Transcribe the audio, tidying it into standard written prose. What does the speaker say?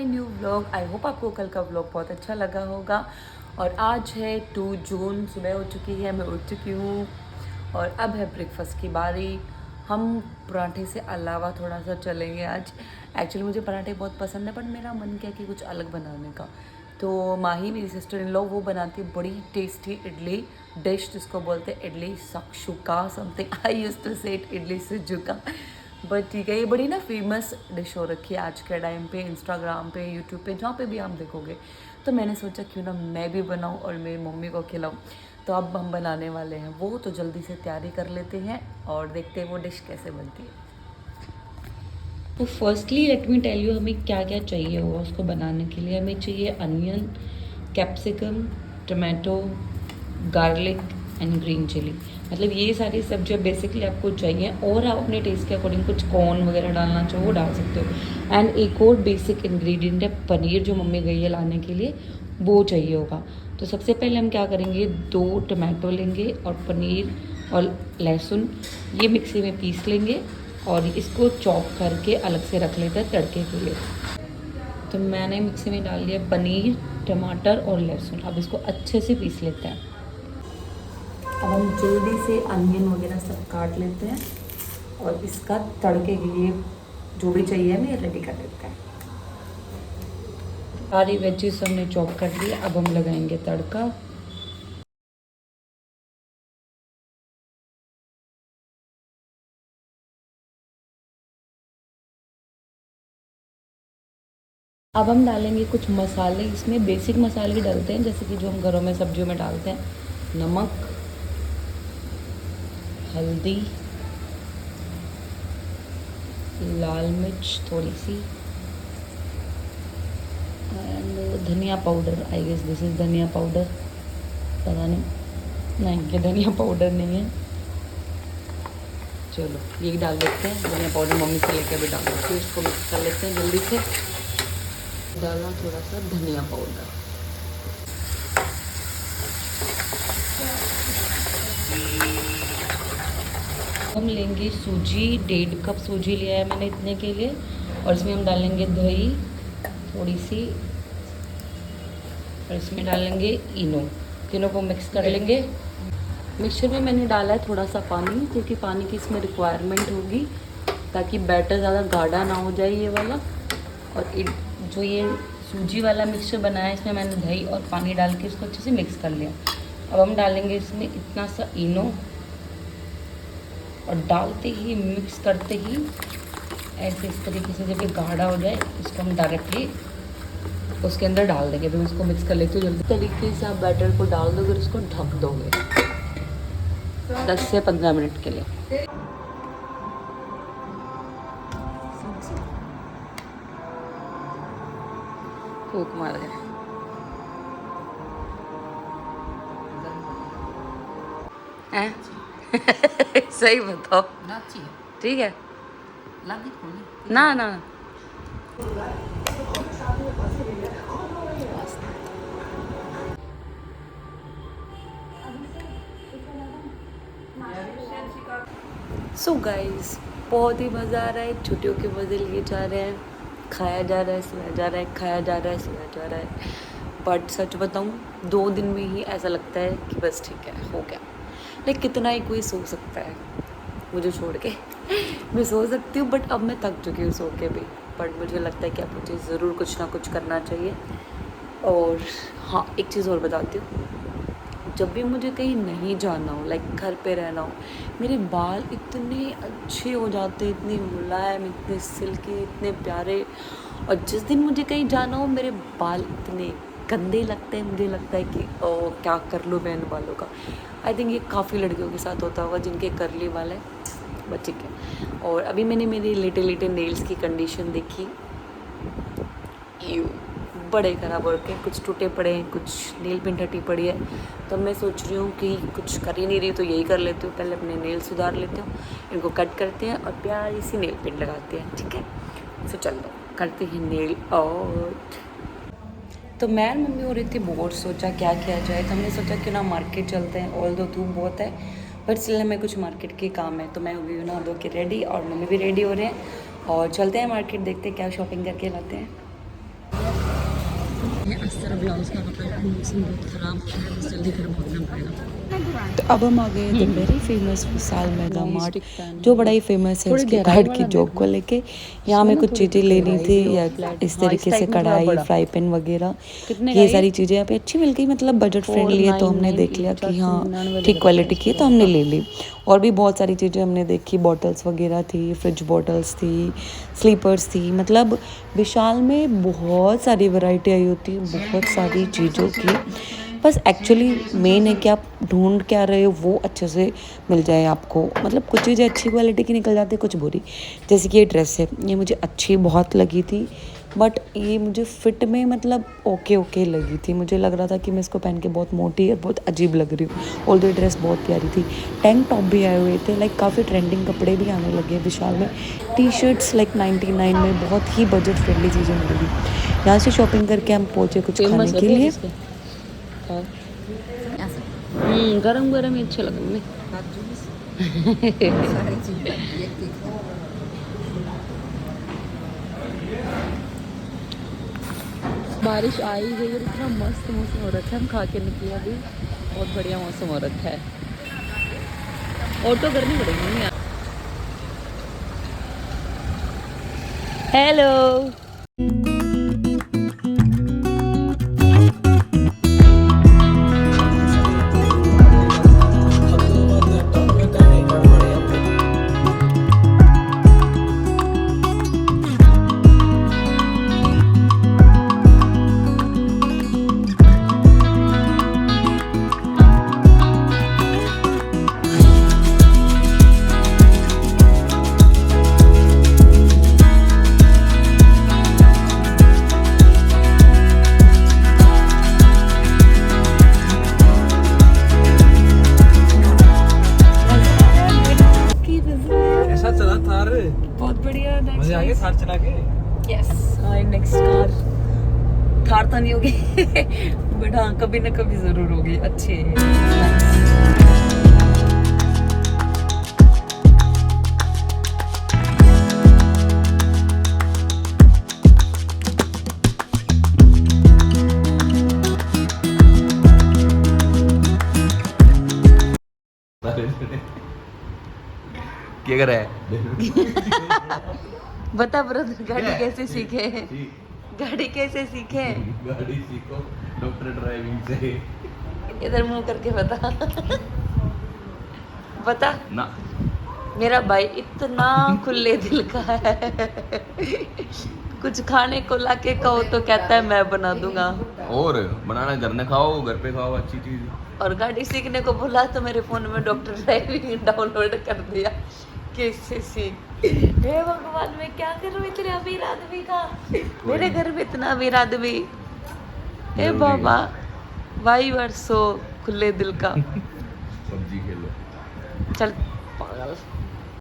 New vlog. I hope आपको कल का व्लॉग बहुत अच्छा लगा होगा। और आज है 2 जून, सुबह हो चुकी है, मैं उठ चुकी हूँ और अब है ब्रेकफास्ट की बारी। हम पराठे से अलावा थोड़ा सा चलेंगे आज। एक्चुअली मुझे पराठे बहुत पसंद है, बट मेरा मन किया कि कुछ अलग बनाने का। तो माही मेरी सिस्टर इन लॉ वो बनाती है बड़ी टेस्टी इडली डिश, जिसको बोलते हैं idli shakshuka something. I used to say it idli shakshuka, but ठीक है, ये बड़ी ना फेमस डिश हो रखी है आज के टाइम पे, इंस्टाग्राम पे, यूट्यूब पे, जहाँ पे भी आप देखोगे। तो मैंने सोचा क्यों ना मैं भी बनाऊँ और मेरी मम्मी को खिलाऊँ। तो अब हम बनाने वाले हैं वो, तो जल्दी से तैयारी कर लेते हैं और देखते हैं वो डिश कैसे बनती है। तो firstly let me tell you हमें क्या क्या चाहिए होगा उसको बनाने के लिए। हमें चाहिए onion, capsicum, tomato, garlic and green chilli. मतलब ये सारी सब्जियां बेसिकली आपको चाहिए, और आप अपने टेस्ट के अकॉर्डिंग कुछ कॉर्न वगैरह डालना चाहो वो डाल सकते हो। एंड एक और बेसिक इंग्रेडिएंट है पनीर, जो मम्मी गई है लाने के लिए, वो चाहिए होगा। तो सबसे पहले हम क्या करेंगे, 2 टमाटो लेंगे और पनीर और लहसुन ये मिक्सी में पीस लेंगे और इसको चॉप करके अलग से रख लेते हैं तड़के के लिए। तो मैंने मिक्सी में डाल लिया पनीर, टमाटर और लहसुन। अब इसको अच्छे से पीस लेते हैं। अब हम जल्दी से अनियन वगैरह सब काट लेते हैं और इसका तड़के के लिए जो भी चाहिए हमें रेडी कर लेते हैं। सारी वेजिस हमने चॉप कर ली, अब हम लगाएंगे तड़का। अब हम डालेंगे कुछ मसाले, इसमें बेसिक मसाले ही डालते हैं जैसे कि जो हम घरों में सब्जियों में डालते हैं। नमक, हल्दी, लाल मिर्च थोड़ी सी, एंड धनिया powder. I guess this is dhania powder, पता नहीं, नहीं ये धनिया पाउडर नहीं है। चलो ये डाल देते हैं, धनिया पाउडर मम्मी से लेकर भी डाल देते हैं। इसको मिक्स कर लेते हैं जल्दी से। डालना थोड़ा सा धनिया पाउडर। हम लेंगे सूजी, 1.5 कप सूजी लिया है मैंने इतने के लिए। और इसमें हम डालेंगे दही थोड़ी सी, और इसमें डालेंगे इनो। तीनों को मिक्स कर लेंगे। मिक्सचर में मैंने डाला है थोड़ा सा पानी, क्योंकि पानी की इसमें रिक्वायरमेंट होगी ताकि बैटर ज़्यादा गाढ़ा ना हो जाए ये वाला। और जो ये सूजी वाला मिक्सचर बनाया है, इसमें मैंने दही और पानी डाल के इसको अच्छे से मिक्स कर लिया। अब हम डालेंगे इसमें इतना सा इनो, और डालते ही मिक्स करते ही ऐसे इस तरीके से जब ये गाढ़ा हो जाए, इसको हम डायरेक्टली उसके अंदर डाल देंगे। तो इसको मिक्स कर लेते हो जल्दी तरीके से। आप बैटर को डाल दोगे और इसको ढक दोगे 10 से 15 मिनट के लिए। फूक मार दे। हैं? सही बताओ। ठीक है ना ना। सो गाइस, बहुत ही मज़ा आ रहा है। छुट्टियों के मज़े लिए जा रहे हैं, खाया जा रहा है, सोया जा रहा है, खाया जा रहा है, सोया जा रहा है। बट सच बताऊँ, 2 दिन में ही ऐसा लगता है कि बस ठीक है, हो गया। लेकिन कितना ही कोई सो सकता है मुझे छोड़ के। मैं सो सकती हूँ, बट अब मैं थक चुकी हूँ सो के भी। बट मुझे लगता है कि अब मुझे ज़रूर कुछ ना कुछ करना चाहिए। और हाँ, एक चीज़ और बताती हूँ, जब भी मुझे कहीं नहीं जाना हो, लाइक घर पे रहना हो, मेरे बाल इतने अच्छे हो जाते हैं, इतने मुलायम, इतने सिल्की, इतने प्यारे। और जिस दिन मुझे कहीं जाना हो, मेरे बाल इतने गंदे लगते हैं, मुझे लगता है कि ओ क्या कर लूँ मैं इन बालों का। आई थिंक ये काफ़ी लड़कियों के साथ होता होगा जिनके कर्ली बाल है, बट ठीक है। और अभी मैंने मेरे लेटे नेल्स की कंडीशन देखी, बड़े ख़राब हो रखे हैं, कुछ टूटे पड़े हैं, कुछ नेल पेंट हटी पड़ी है। तो मैं सोच रही हूँ कि कुछ कर ही नहीं रही तो यही कर लेती हूँ, पहले अपने नेल सुधार लेती हूँ, इनको कट करते हैं और प्यारी सी नेल पेंट लगाते हैं। ठीक है, तो चलो करते हैं नेल आर्ट। तो मैं मम्मी हो रही थी बोर, सोचा क्या किया जाए। तो हमने सोचा क्यों ना मार्केट चलते हैं। ऑल दो धूप बहुत है, बट इसलिए हमें कुछ मार्केट के काम है। तो मैं हुई ना दो के रेडी, और मम्मी भी रेडी हो रहे हैं, और चलते हैं मार्केट, देखते हैं क्या शॉपिंग करके लाते हैं। देखिए अस्तर ब्लाउज का कपड़ा मौसम बहुत ख़राब हो गया है, बस जल्दी घर भागना पड़ेगा। तो अब हम आ गए थे वेरी फेमस विशाल मेगा मार्ट, जो बड़ा ही फेमस है उसके कार्ड की जॉब को लेके। यहाँ में कुछ चीज़ें लेनी थी, या इस तरीके से कढ़ाई, फ्राई पैन वगैरह, ये सारी चीज़ें यहाँ पे अच्छी मिल गई, मतलब बजट फ्रेंडली है। तो हमने देख लिया कि हाँ ठीक क्वालिटी की है, तो हमने ले ली। और भी बहुत सारी चीज़ें हमने देखी, बॉटल्स वगैरह थी, फ्रिज बॉटल्स थी, स्लीपर्स थी, मतलब विशाल में बहुत सारी वैरायटी आई होती है, बहुत सारी चीज़ों की। बस एक्चुअली मेन है कि आप ढूंढ क्या रहे हो वो अच्छे से मिल जाए आपको। मतलब कुछ चीज़ें अच्छी क्वालिटी की निकल जाती है, कुछ बुरी। जैसे कि ये ड्रेस है, ये मुझे अच्छी बहुत लगी थी, बट ये मुझे फिट में मतलब ओके लगी थी। मुझे लग रहा था कि मैं इसको पहन के बहुत मोटी और बहुत अजीब लग रही हूँ। ऑल द ड्रेस बहुत प्यारी थी। टैंक टॉप भी आए हुए थे, लाइक काफ़ी ट्रेंडिंग कपड़े भी आने लगे हैं विशाल में। टी शर्ट्स लाइक 99 में बहुत ही बजट फ्रेंडली चीज़ें मिली। यहाँ से शॉपिंग करके हम पहुँचे कुछ खाने के लिए। गरम गरम ही अच्छे लगेंगे। बारिश आई है और इतना मस्त मौसम हो रखा है, हम खा के निकले अभी, बहुत बढ़िया मौसम हो रखा है। ऑटो करनी पड़ेगी नहीं। हेलो, बहुत बढ़िया। मजे आ गए थार चला के? यस, हमारी नेक्स्ट कार थार तो नहीं होगी बट हाँ कभी ना कभी जरूर होगी। अच्छी है। क्या कर रहा है? बता ब्रदर, गाड़ी कैसे सीखे? गाड़ी कैसे सीखे? गाड़ी सीखो डॉक्टर ड्राइविंग से। इधर मुंह करके बता बता ना, मेरा भाई इतना खुले दिल का है कुछ खाने को लाके कहो तो कहता है मैं बना दूंगा, और बनाना घर में खाओ, घर पे खाओ अच्छी चीज। और गाड़ी सीखने को बोला तो मेरे फोन में डॉक्टर ड्राइविंग डाउनलोड कर दिया। कैसे सीख? हे भगवान, मैं क्या करूं इतने अमीर आदमी का, मेरे घर में इतना अमीर आदमी। हे बाबा, भाई वर्षो खुले दिल का। पबजी खेलो। चल पागल।